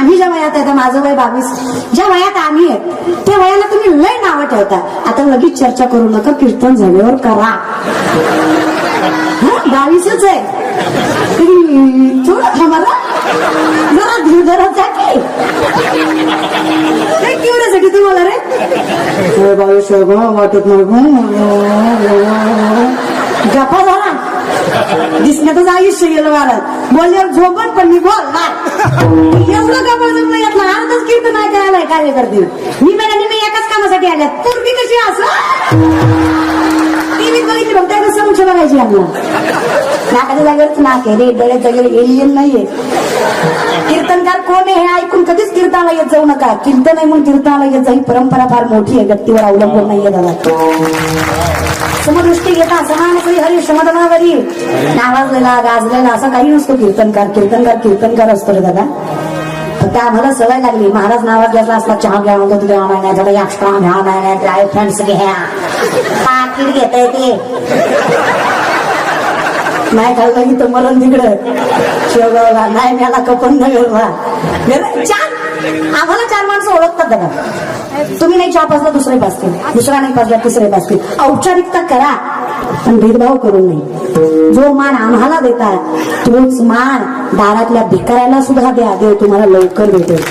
आम्ही ज्या वयात आहे, माझं वय 22, ज्या वयात आम्ही आहे त्या वयाला तुम्ही लय नावं ठेवता. आता लगेच चर्चा करू नका, कीर्तन झाल्यावर करा. 22च आहे, थोडं थांबाला जरा धीर जरा जाकी केवढ्यासाठी तुम्हाला रे 22 वाटत गप्पा झाला. दिसण्यातच आयुष्य गेलं वारात, बोलल्यावर झोपत पण मी बोलणार. एवढं गप्पा जमलं यातला अर्धच कीर्तन नाही करायला कार्य करते मी. मॅडम मी एकाच कामासाठी आल्या. पूर्वी कशी असं टीव्हीत बघितली बघ, त्या समक्ष बघायची आम्हाला. नाकाच्या जागेवरच नाक आहे रे, डोळ्याच्या जागेवर एलियन नाहीये. कीर्तनकार कोण आहे हे ऐकून कधीच कीर्तनाला येत जाऊ नका. कीर्तन आहे म्हणून कीर्तनाला येत जा, ही परंपरा फार मोठी आहे, व्यक्तीवर अवलंबून नाहीये दादा. समदृष्टी घेता समान हरी समदनावरी नावाजलेला गाजलेला असा काही नसतो कीर्तनकार. कीर्तनकार असतो रे दादा. फक्त आम्हाला सवय लागली, महाराज नावाजल्याचा असला चहा घ्या म्हणतो, तुझ्या नाही थोडा एक्स्ट्रा घ्या, नाही ड्राय फ्रेंड्स घ्या, पाकिट घेता येते. नाही खाल्लं की तर मरण तिकडं शेवगावला, नाही मला कपन नगरला. आम्हाला 4 माणसं ओळखतात दादा. तुम्ही नाही चहा पाजला दुसरे पाजतील, दुसरा नाही पाजला तिसरे पाजतील. औपचारिकता करा पण भेदभाव करू नये. जो मान आम्हाला देतात तोच मान दारातल्या भिकाऱ्याला सुद्धा द्या, देव तुम्हाला लवकर भेटेल.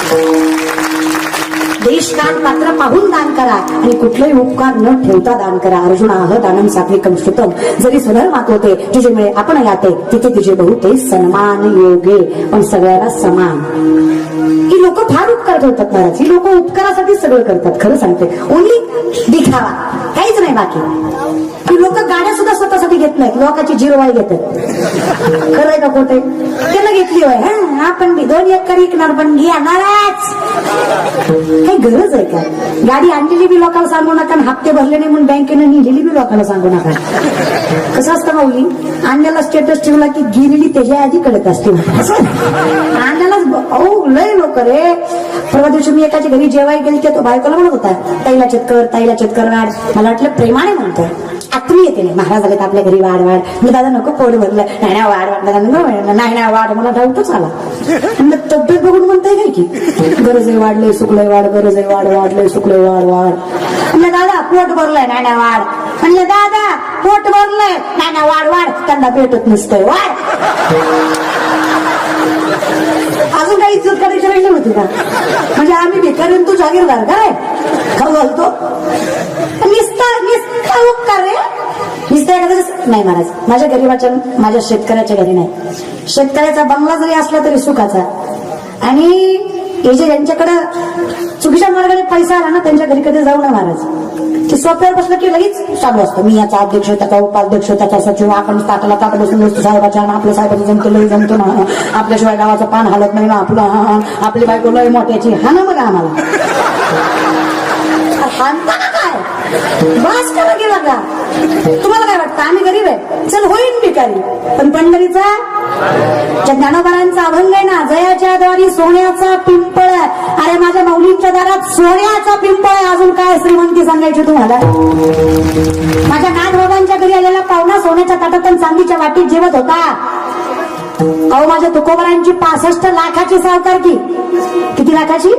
देश काळ पात्र पाहून दान करा आणि कुठलेही उपकार न ठेवता दान करा. अर्जुन आहत आनंद सात्विकम श्रुतम. जरी सुधर्मात होते जिजे मिळे आपण याते, तिथे तिचे बहुते सन्मान योगे. पण सगळ्याला समान. ही लोक फार उपकार ठेवतात महाराज. ही लोक उपकारासाठी सगळं करतात. खरं सांगते, ओन्ली दिखावा, काहीच नाही बाकी. ही लोक गाड्या सुद्धा स्वतःसाठी घेत नाहीत, लोकांची जिरवाई घेतात. खरंय का खोटे? त्याला घेतली होय आपण 2 एकर विकणार पण घेणारच. काही गरज आहे का? गाडी आणलेली बी लोकांना सांगू नका, हप्ते भरले नाही म्हणून बँकेनं नेलेली बी लोकांना सांगू नका. कसं असतं माऊली, आणल्याला स्टेटस ठेवला की गेलेली त्याच्या आधी कडक असते. आणल्यालाच लय लोक रे. परवा दिवशी मी एकाच्या घरी जेवायला गेली की तो बायकोला म्हणत होता, ताईला चेतकर वाढ. मला वाटलं प्रेमाने म्हणतो, आत्मी येते नाही. महाराज आले तर आपल्या घरी वाढ. मी दादा नको, पोट भरलं. नाही वाढ, नाही वाढ. मला डाऊटच आला. तब्येत बघून म्हणताय काय की गरज आहे वाढलंय सुकलंय वाढ, गरज आहे वाढ, वाढलंय सुकलंय वाढ. म्हणलं दादा पोट भरलंय, नाही वाढ. म्हणलं दादा पोट भरलंय, नाही वाढ. त्यांना पेटत नसतंय वाढ. अजून काही इज्जत करायची राहिली होती का? म्हणजे आम्ही भिकारी तू जागीरदार काय खाऊ घालतो? निस्ता उपकार रे. निस्ता एखादं नाही महाराज. माझ्या गरीबाच्या, माझ्या शेतकऱ्याच्या घरी नाही. शेतकऱ्याचा बंगला जरी असला तरी सुखाचा. आणि हे जे ज्यांच्याकडे चुकीच्या मार्गाने पैसा आला ना, त्यांच्या घरी कधी जाऊ नये महाराज. ते सोप्यावर बसलं की लगेच चालू असतं, मी याचा अध्यक्ष, त्याचा उपाध्यक्ष, त्याचा सचिव. आपण ताटाला ताट बसून बसतो साहेबाच्या, आपल्या साहेबाचं जमतो लई जमतो ना, आपल्याशिवाय गावाचं पान हालत नाही ना आपलं. आपली बायको लई मोठ्याची. हा ना बघा आम्हाला हाणताना काय बास करा गेला का? तुम्हाला काय वाटतं आम्ही गरीब आहे? चल होईन भिकारी. पण पंढरीचा ज्ञानोबारांचा अभंग आहे ना, जयाच्या द्वारी सोन्याचा पिंपळ. अरे माझ्या माऊलींच्या दारात सोन्याचा पिंपळ आहे. अजून काय श्रीमंती सांगायची तुम्हाला? माझ्या नाथबाबांच्या घरी आलेला पाहुणा सोन्याच्या ताटात आणि चांदीच्या वाटीत जेवत होता. अहो माझ्या तुकोबरांची 65 लाखाची सावकारकी. किती लाखाची?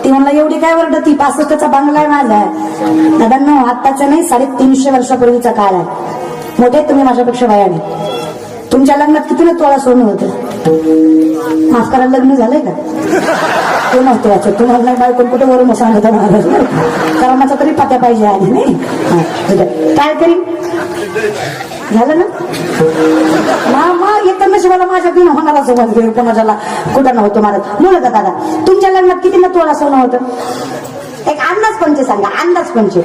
ती म्हणला एवढी काय वरडती, 65चा बंगला आहे माझा. दादांनो आत्ताचा नाही, 350 वर्षापूर्वीचा काळ आहे. मोठे तुम्ही माझ्यापेक्षा वयाने. तुमच्या लग्नात किती ना तोळा सोनं होतं? माफ करा, लग्न झालंय का? ते नव्हतं वाचत. तुम्हाला नाही बायकोन कुठे वरून सांगत महाराज. कर्माचा तरी पत्या पाहिजे आधी नाही. काय तरी झालं ना मग येतं नशिबाला माझ्या बिना होणारा सोबत घेऊ कोणाच्याला कुठं नव्हतं महाराज. म्हणत दादा तुमच्या लग्नात किती ना तोळा सोनं होतं? एक अंदाज पंचे सांगा, अंदाज पंचे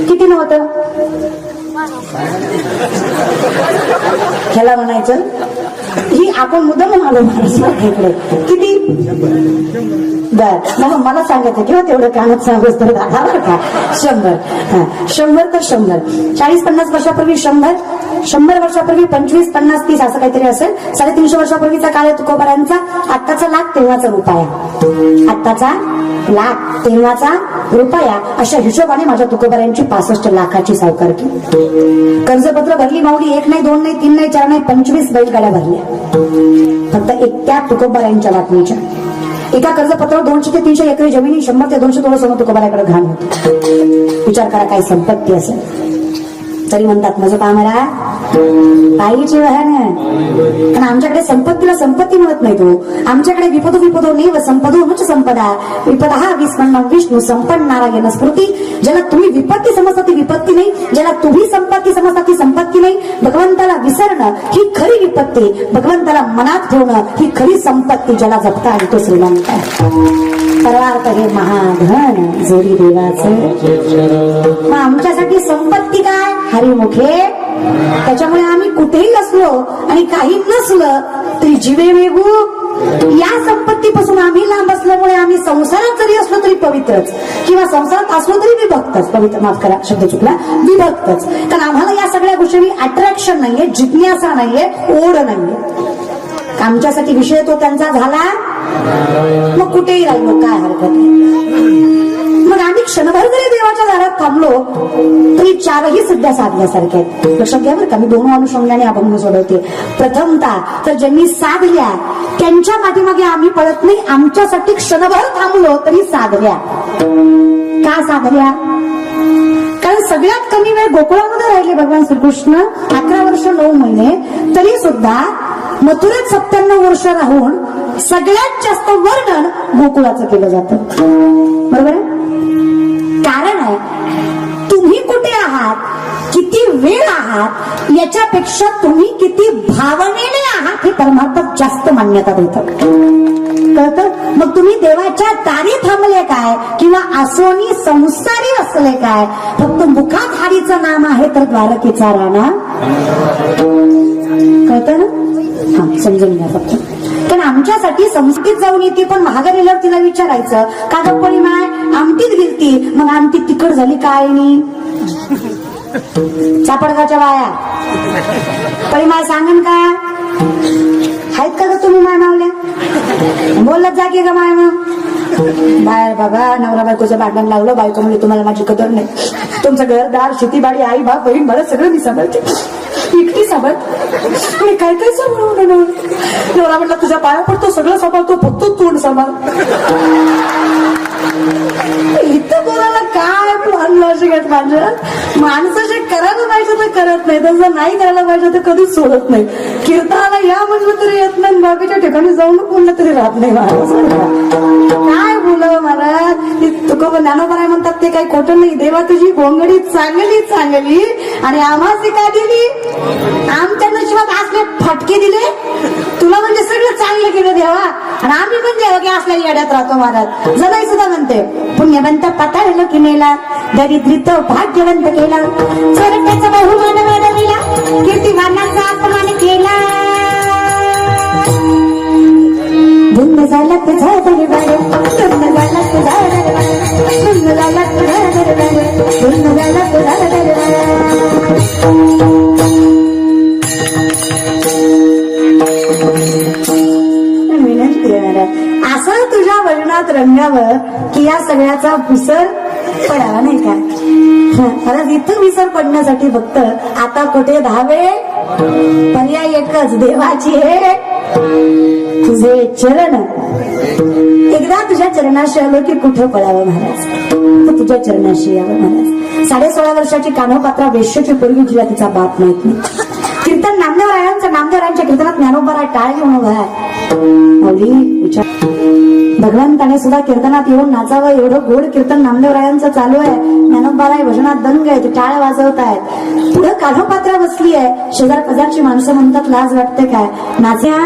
किती नव्हतं? ह्याला म्हणायचं ही आपण मुद्दाम आलो महाराज इकडे. किती? बर मग मला सांगायचं किंवा तेवढं कानात सांगूच तर दादा बरं का. 100 100 तर 100 40-50 वर्षापूर्वी 100 वर्षापूर्वी 25-50-30 असं काहीतरी असेल. 350 वर्षापूर्वीचा काळ आहे तुकोबारांचा. आत्ताचा लाख तेव्हाचा रुपया. आत्ताचा लाख, तेव्हाचा रुपया, अशा हिशोबाने माझ्या तुकोबाऱ्यांची 65 लाखाची सावकारकी. कर्जपत्र भरली माऊली, 1 नाही 2 नाही 3 नाही 4 नाही 25 बैलगाड्या भरल्या फक्त एकट्या तुकोबाऱ्यांच्या वाटणीच्या. एका कर्जपत्रावर 200 ते 300 एकरी जमिनी, 100 ते 200 तोळं सोनं तुकोबाऱ्याकडे घाण होत. विचार करा काय संपत्ती असेल. तरी म्हणतात माझं पामरा पायीची वाहन. पण आमच्याकडे संपत्तीला संपत्ती म्हणत नाही. तो आमच्याकडे विपदो नेव संपदो मुच संपदा विपदा विस्मरण विष्णू संपन्न नारायण स्मृती. ज्याला तुम्ही विपत्ती समजता ती विपत्ती नाही, ज्याला तुम्ही संपत्ती समजता ती संपत्ती नाही. भगवंताला विसरणं ही खरी विपत्ती, भगवंताला मनात ठेवणं ही खरी संपत्ती. ज्याला जपता आणि तो श्रीमंत सर्वार्थ हे महाधन जोडी देवाचे. मग आमच्यासाठी संपत्ती काय? हरिमुखे. त्याच्यामुळे आम्ही कुठेही असलो आणि काही नसलं तरी जीवे वेगू या संपत्तीपासून आम्ही लांब असल्यामुळे आम्ही संसारात जरी असलो तरी पवित्रच, किंवा संसारात असलो तरी विभक्तच. पवित्र, माफ करा शब्द चुकला, विभक्तच. कारण आम्हाला या सगळ्या गोष्टी अट्रॅक्शन नाहीये, जिज्ञासा नाहीये, ओढ नाहीये. आमच्यासाठी विषय तो त्यांचा झाला, मग कुठेही राहिलो काय हरकत नाही. मग आम्ही क्षणभर जरी देवाच्या दारात थांबलो तरी 4ही सिद्ध्या साधल्यासारख्या आहेत. लक्षात घ्या बरं का, मी 2 अनुषंगाने अभंग सोडवते. प्रथमतः तर ज्यांनी साधल्या त्यांच्या पाठीमागे आम्ही पळत नाही. आमच्यासाठी क्षणभर थांबलो तरी साधल्या. का साधल्या? कारण सगळ्यात कमी वेळ गोकुळामध्ये राहिले भगवान श्रीकृष्ण, 11 वर्ष 9 महिने. तरी सुद्धा मथुरेत 97 वर्ष राहून सगळ्यात जास्त वर्णन गोकुळाचं केलं जातं. बरोबर आहे? कारण आहे तुम्ही कुठे आहात, किती वेळ आहात, याच्यापेक्षा तुम्ही किती भावनेने आहात हे परमार्थात जास्त मान्यता देतात. कळतं? मग तुम्ही देवाच्या दारी थांबले काय, किंवा आसोनी संसारी असले काय, फक्त मुखात हरीचं नाम आहे तर द्वारकेचा राणा. कळतं ना? हा, समजून घ्या फक्त. कारण आमच्यासाठी संस्कृत जाऊन येते, पण महागारीला तिला विचारायचं का गं परिमाय आमटीत गेलती, मग आमटीत तिखट झाली काय नाही. चापडगावच्या बाया परिमाय सांगन का आहेत का ग तुम्ही माय मावल्या, बोलत जा की ग माय. मग बाहेर बाबा नवरा बायकोचं भांडण लागलं, बायको म्हणजे तुम्हाला माझी कदर नाही, तुमचं घरदार शेतीबाडी आई बाप बहीण मला सगळं मी सांभाळते, एकटी सांभाळ. काय काय सांभाळू नवरा म्हटलं तुझ्या पाया पडतो, सगळं सांभाळतो, फक्त तोंड सांभाळ. इथं कोणाला काय प्लॅन लॉजिक आहेत माझ्या. माणसं जे करायला पाहिजे ते करत नाही, तसं नाही करायला पाहिजे ते कधीच सोडत नाही. कीर्तनाला या म्हटलं तरी येत नाही, बाकीच्या ठिकाणी जाऊन बोललं तरी राहत नाही महाराज. काय बोलावं महाराज. तुकोबा ज्ञानोबा म्हणतात ते काही खोटं नाही. देवा तुझी गोंगडी चांगली चांगली आणि आम्हाला का दिली, आमच्या नशिबात असले फटके दिले. तुला म्हणजे सगळं चांगलं केलं देवा, आणि आम्ही म्हणजे की असल्या येड्यात राहतो महाराज. जनाई सुद्धा म्हणते पुण्यवंत पताळलो की मेला, दरिद्रित भाग्यवंत केला, चोरट्याचा बहुमान वाढविला, कीर्तिमानाचा अपमान केला. धुंद झाला तुझा दरबार, धुंद झाला तुझा दरबार, धुंद झाला तुझा दरबार, धुंद झाला तुझा दरबार. विनंती आहे असं तुझ्या वजनात रंगावं की या सगळ्याचा विसर पडावा नाही का. मला इथं विसर पडण्यासाठी फक्त आता कुठे धावे, पर्याय एकच, देवाची हे तुझे चरण. एकदा तुझ्या चरणाशी आलो की कुठं पडावं महाराज, तर तुझ्या चरणाशी यावं महाराज. 16.5 वर्षाची कान्होपात्रा वेश्याची पूर्वी तिला तिचा बाप माहित नाही. कीर्तन नामदेवरायांच्या कीर्तनात ज्ञानोबा टाळ घेऊन उभा आहे. विचार भगवंताने सुद्धा कीर्तनात येऊन नाचावं, एवढं गोड कीर्तन नामदेवरायांचं चालू आहे. ज्ञानोबाराय भजनात दंग आहेत, टाळ वाजवत आहेत. पुढे कान्होपात्रा बसली आहे. शेजार पजारची माणसं म्हणतात लाज वाटते काय, नाच्या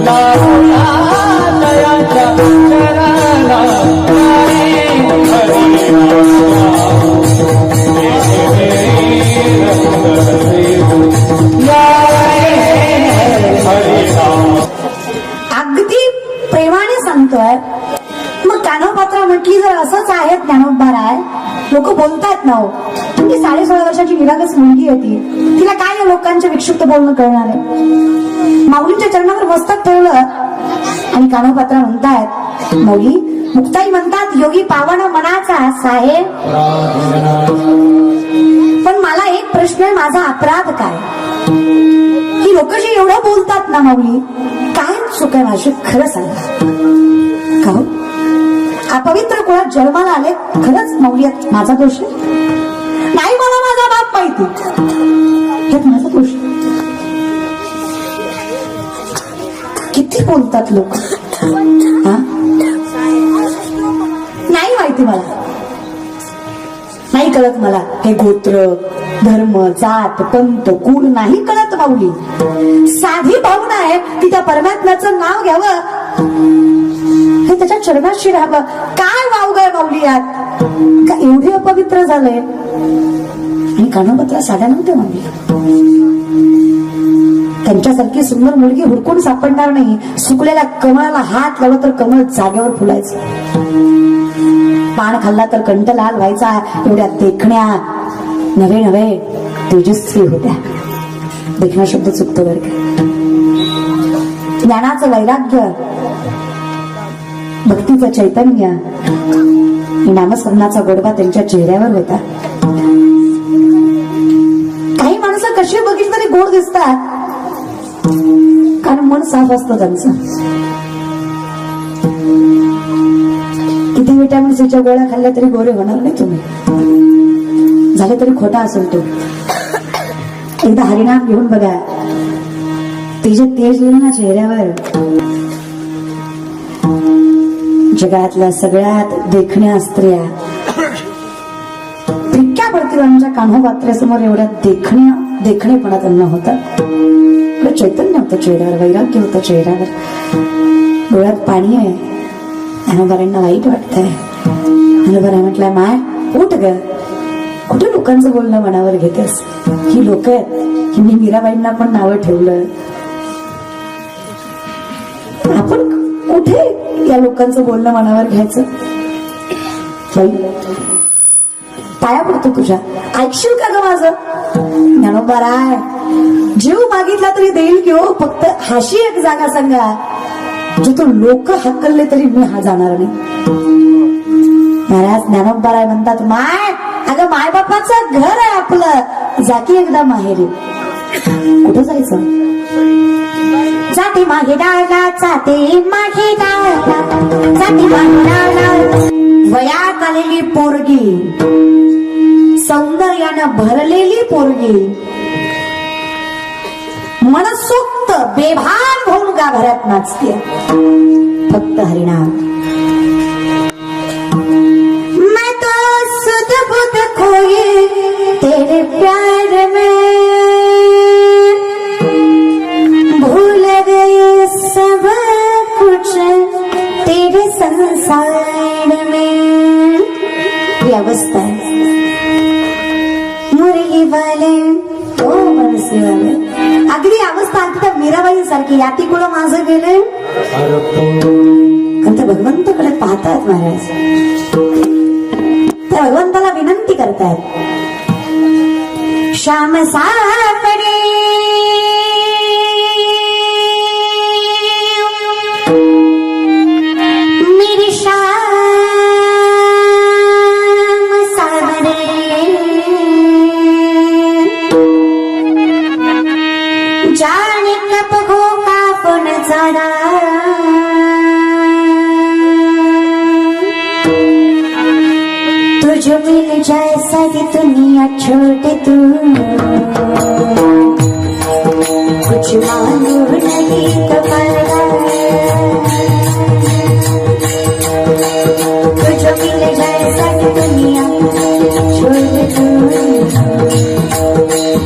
लावला दयाच्या चरणाला अगदी प्रेमाने सांगतोय. मग कानोपात्रा म्हटली जर असंच आहे ज्ञानोबाराय, लोक बोलतात ना हो, ती 16.5 वर्षाची निरागस मुलगी होती, तिला काय या लोकांच्या विक्षिप्त बोलणं कळणार आहे. माऊलींच्या चरणावर मस्तक ठेवलं आणि कानोपात्रा म्हणतायत, माऊली मुक्ताई म्हणतात योगी पावन मनाचा साहेब, पण मला एक प्रश्न आहे, माझा अपराध काय? ही लोक जे एवढं बोलतात ना माऊली, काय चूक आहे माझी? खरं सांगा. का हो? अपवित्र कुळात जन्माला आले, खरंच माऊली माझा दोष आहे? नाही, मला माझा बाप माहिती, हे माझा दोष. किती बोलतात लोक. नाही माहिती मला, नाही कळत मला हे गोत्र धर्म जात पंत कुळ नाही कळत माऊली. साधी भावना आहे की त्या परमात्म्याचं नाव घ्यावं, हे त्याच्या चरणात शिरावं. काय वावगं आहे माऊली यात? का एवढे अपवित्र झाले? आणि कानोपात्रा साड्या नव्हत्या माऊली. त्यांच्यासारखी सुंदर मुलगी हुडकून सापडणार नाही. सुकलेल्या कमळाला हात लावला तर कमळ जागेवर फुलायचं, पान खाल्ला तर कंठ लाल व्हायचा. एवढ्या देखण्या नवे तेजस्वी होत्या. देखणा शब्द चुकतो बरं का. ज्ञानाचं वैराग्य, भक्तीचं चैतन्य, नामस्मरणाचा गोडवा त्यांच्या चेहऱ्यावर होता. काही माणसं कशी बघितली तरी गोड दिसतात, कारण मन साफ असतं त्यांचं. किती विटॅमिन सीच्या गोळ्या खाल्ल्या तरी गोरे होणार नाही तुम्ही, झाले तरी खोटा असेल तो. एकदा हरिनाम घेऊन बघा, ते जे तेज येईल ना चेहऱ्यावर, जगातल्या सगळ्यात देखण्या स्त्रिया फिक्क्या पडतील आमच्या कान्होपात्र्यासमोर. एवढ्या देखणेपणा त्यांना होता. चैतन्य होतं चेहऱ्यावर, वैराग्य होतं चेहऱ्यावर, डोळ्यात पाणी आहे. ज्ञानोबारांना वाईट वाटतंय. ज्ञानोबाराय म्हटलं, माय उठ ग, कुठे लोकांचं बोलणं मनावर घेतेस? ही लोक आहेत, मी मीराबाईंना पण नावं ठेवलं, आपण कुठे या लोकांचं बोलणं मनावर घ्यायचं? पाया पडतो तुझ्या, ऐकशील का ग माझं? ज्ञानोबाराय जीव मागितला तरी देईल की हो, फक्त हाशी एक जागा सांगा जिथून लोक हकलले तरी मी हा जाणार नाही. महाराज ज्ञानोबाराय म्हणतात, माय अगं मायबापाचं घर आहे आपलं, जाती एकदा माहेरी. कुठं जायचं? जाती माहेराला, जाती माहेराला, जाती माहेराला. वयात आलेली पोरगी, सौंदर्यानं भरलेली पोरगी, मनसोक्त बेभान होऊन गाभाऱ्यात नाचते. फक्त हरिनाम. मैं तो सुध बुध खोई तेरे प्यार में, भूल गई सब कुछ तेरे संसार में. ही अवस्था आहे. मुरली वाले ओ मनसे वाले, अगदी अवस्था अगदी मीराबाई सारखी. याती कुठं माझं गेले, त्या भगवंताकडे पाहतात महाराज. त्या भगवंताला विनंती करतायत, श्याम सापडे मेरी श्याम सावरे, जाने कब होगा पुन जरा, तुझे मिल जाए सारी दुनिया छोड़ तू, कुछ मालूम नहीं तुम्हारा, तुझे मिल जाए सारी दुनिया छोड़ तू,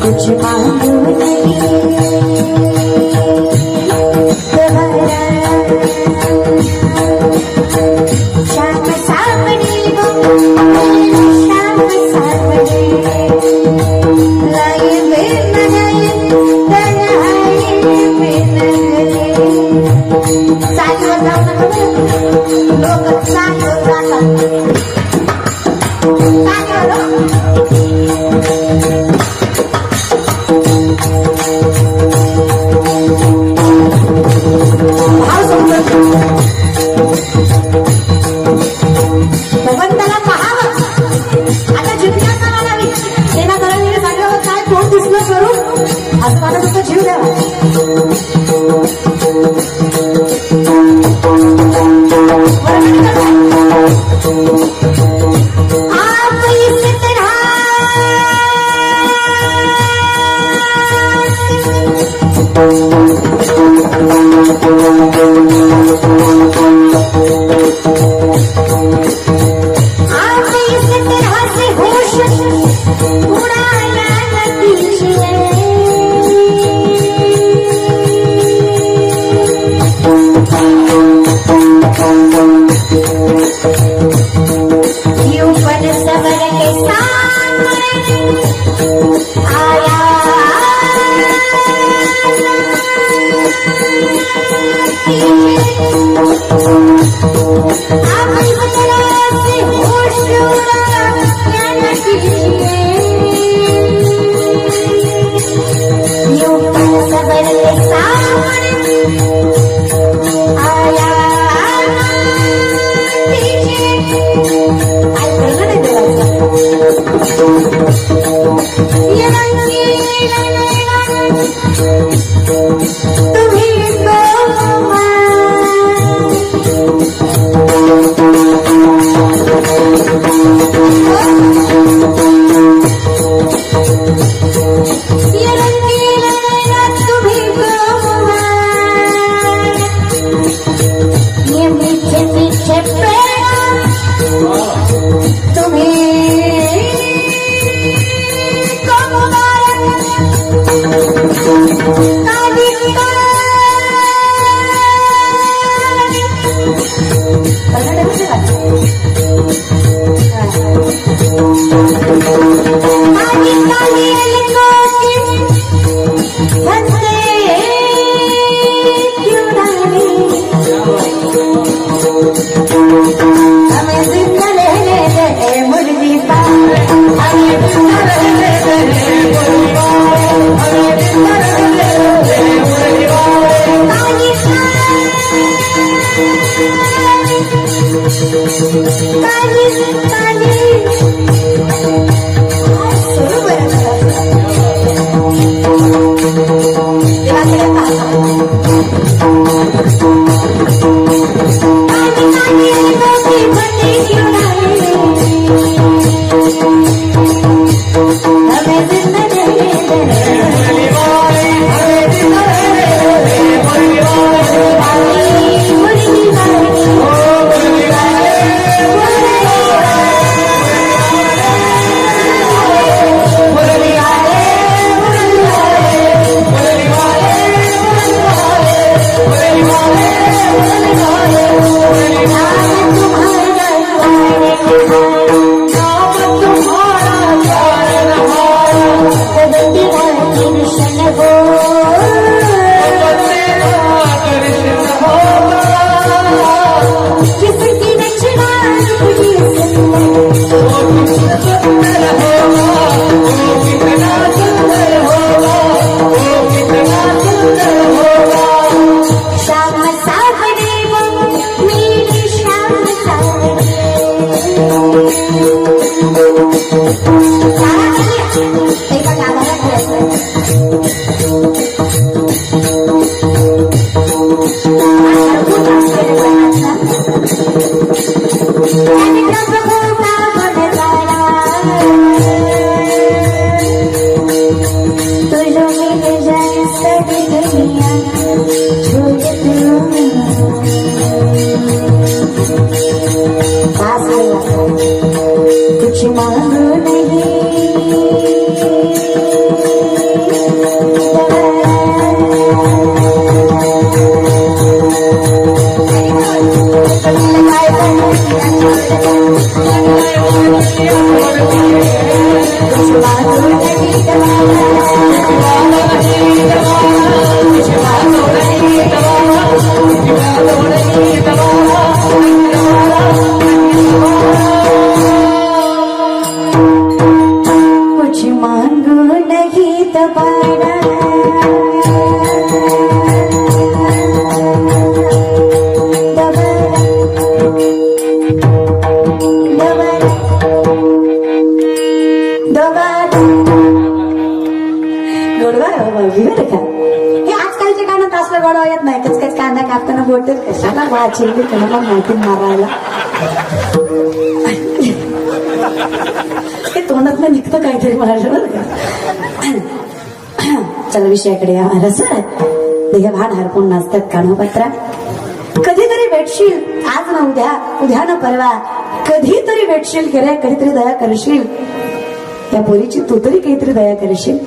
कुछ मालूम नहीं तुम्हारा. मारायला हे तोंडात निघतं काहीतरी माझ्या बरं का. चला विषयाकडे या. महाराज देहभान हरपून नाचतात कानोपत्रा. कधीतरी भेटशील, आज ना उद्या, उद्या ना परवा, कधीतरी भेटशील, खरे कधीतरी दया करशील, त्या पोरीची तू तरी काहीतरी दया करशील.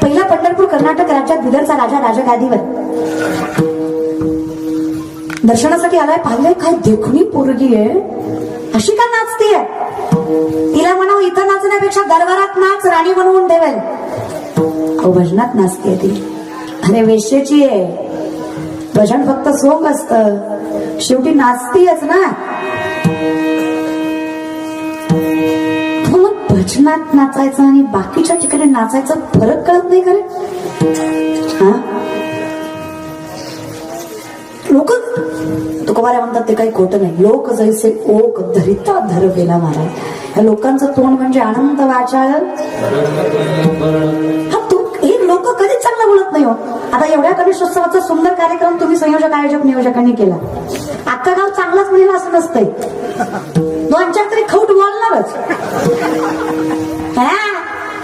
पहिला पंढरपूर कर्नाटक राज्यात बिदरचा राजा राजगादीवर दर्शनासाठी आलाय. पाहिलंय काय देखणी पोरगी आहे, अशी का नाचतीये. तिला म्हणावं इथं नाचण्यापेक्षा दरबारात नाच, राणी बनवून ठेवेल. अहो भजनात नाचते ती. अरे वेश्येची आहे, भजन फक्त सोंग असत, शेवटी नाचतीयच ना. मग भजनात नाचायचं आणि बाकीच्या ठिकाणी नाचायचं फरक कळत नाही खरे. हा लोक तुकोबाऱ्या म्हणतात ते काही खोटं नाही. लोक जैसे ओक धरिता धर गेला महाराज. या लोकांचं तोंड म्हणजे अनंत वाचाळ. हा तू हे लोक कधीच चांगलं बोलत नाही हो. आता एवढ्या गणेशोत्सवाचा सुंदर कार्यक्रम तुम्ही संयोजक आयोजक नियोजकांनी केला. अख्खा गाव चांगलाच म्हणेल असं नसतंय. दोन चार तरी खौट बोलणारच.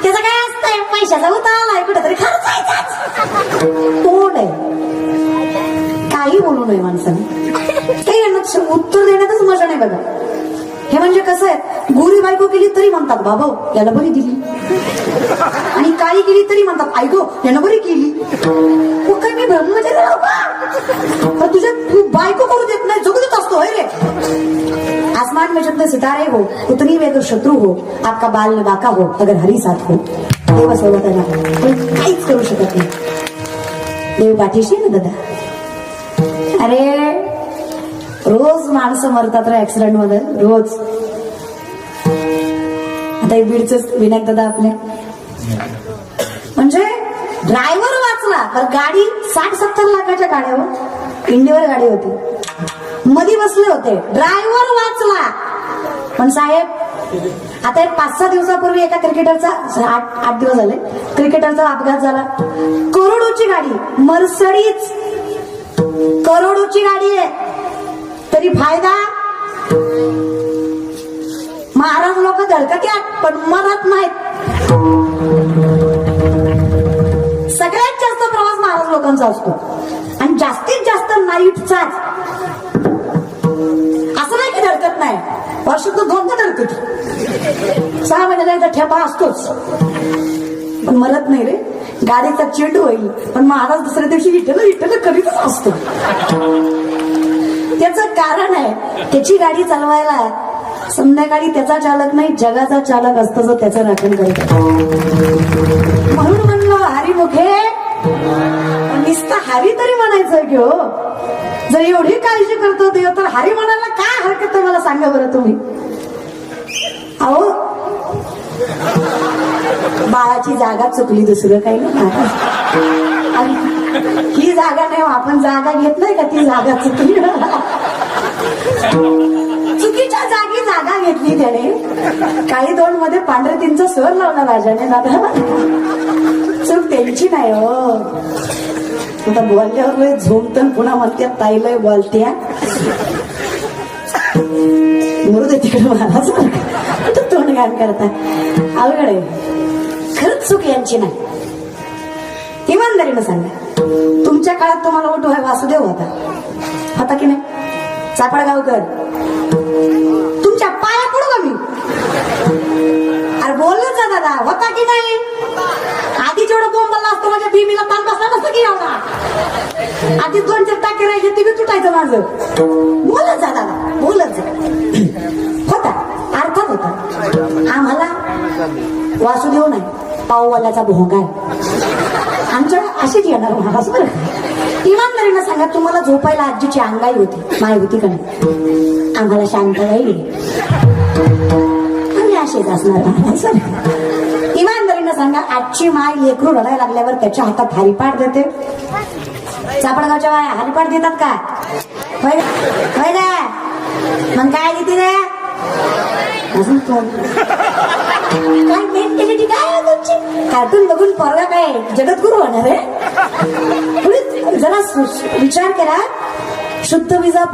त्याचं काय असतंय, पैशाचा उतारलाय कुठेतरी खर्चायचाच. तोंड आहे, काही बोलू नये माणसाने. काही उत्तर देण्यातच मजा नाही बघा. हे म्हणजे कसं आहे, गोरी बायको केली तरी म्हणतात बाबा याला बरी दिली, आणि काळी केली तरी म्हणतात ऐको यानं बरी केली. काय मी ब्रह्मचारी पण तुझ्या तू बायको करू देत नाही, जगू देत असतो. होय रे, आसमान में जितने सितारे हो उतनी वे अगर शत्रु हो, आपका बाल न बाका हो अगर हरी साथ हो. देव सोबत आहे ना, काहीच करू शकत नाही. देव पाठीशी ना दादा. अरे रोज माणसं मरतात रे ऍक्सिडेंट मध्ये, रोज. आता एक बीडच विनायक दादा आपले, म्हणजे ड्रायव्हर वाचला तर गाडी 60-70 लाखाच्या गाड्यावर, इंडिवर गाडी होती, मध्ये बसले होते, ड्रायव्हर वाचला. पण साहेब आता 5-6 दिवसापूर्वी एका क्रिकेटरचा, 8 दिवस झाले, क्रिकेटरचा अपघात झाला. करोडोची गाडी, मर्सडीज करोडोची गाडी आहे, तरी फायदा. महाराज लोक धडकत्यात पण मरत नाहीत. सगळ्यात जास्त प्रवास महाराज लोकांचा असतो, आणि जास्तीत जास्त नाईटचाच. असं नाही की धडकत नाही, वर्षातून 2दा धडकत, 6 महिन्याला एकदा ठेपा असतोच, पण मरत नाही रे. गाडीचा चेंडू होईल पण महाराज दुसऱ्या दिवशी विठ्ठल करीतच असतो. त्याचं कारण आहे, त्याची गाडी चालवायला संध्याकाळी त्याचा चालक नाही जगाचा चालक असतो, जो त्याचं राखण करतो. म्हणून म्हणलं हरिमुखे, नुसतं हरी तरी म्हणायचं की हो. जर एवढी काळजी करतो देव तर हरी म्हणायला काय हरकत आहे मला सांगा बरं तुम्ही. अहो बाळाची जागा चुकली, दुसरं काही नाही. ही जागा नाही, आपण जागा घेत नाही का, ती जागा चुकली. चुकीच्या जागी जागा घेतली त्याने. काळी 2 मध्ये पांढरे 3चा स्वर लावला राजाने. दादा चूक त्यांची नाही हो. आता बोलल्यावर झोमतन पुन्हा म्हणत्या ताईलय बोलत्या, मुरुदे तिकडे महाराज तोंड घाण करता. अवघड आहे खरंच, चूक यांची नाही. इमानदारीनं सांगा, तुमच्या काळात तुम्हाला ओटू आहे वासुदेव होता की नाही, चापडगावकर, तुमच्या पाया पडू का मी. अरे बोललं जा दादा, होता की नाही. आधी जेवढं बोंबला असतो माझ्या भीमीला ताण बसला नसतं की एवढा. आधी 2-4 टाके राहिले ते बी तुटायचं माझं. बोलत जा दादा, बोलत जा. होता, अर्थात होता. आम्हाला वासुदेव नाही, पाववाल्याचा भोंगा आहे. आमच्या अशीच येणार महाराज बरं. इमानदारीनं सांगा, तुम्हाला झोपायला आजीची अंगाई होती, माय होती का नाही. आम्हाला शांतबाई आम्ही असेच असणार महाराज. इमानदारीनं सांगा, आजची माय लेकरू रडायला लागल्यावर त्याच्या हातात हरिपाठ देते. चापडगावच्या बाया हरिपाठ देतात का. मग काय देते रे. अजून काय मेंटॅलिटी काय तुमची. कार्टून बघून पोरगा काय जगद्गुरु होणार आहे. जरा विचार करा. शुद्ध विजा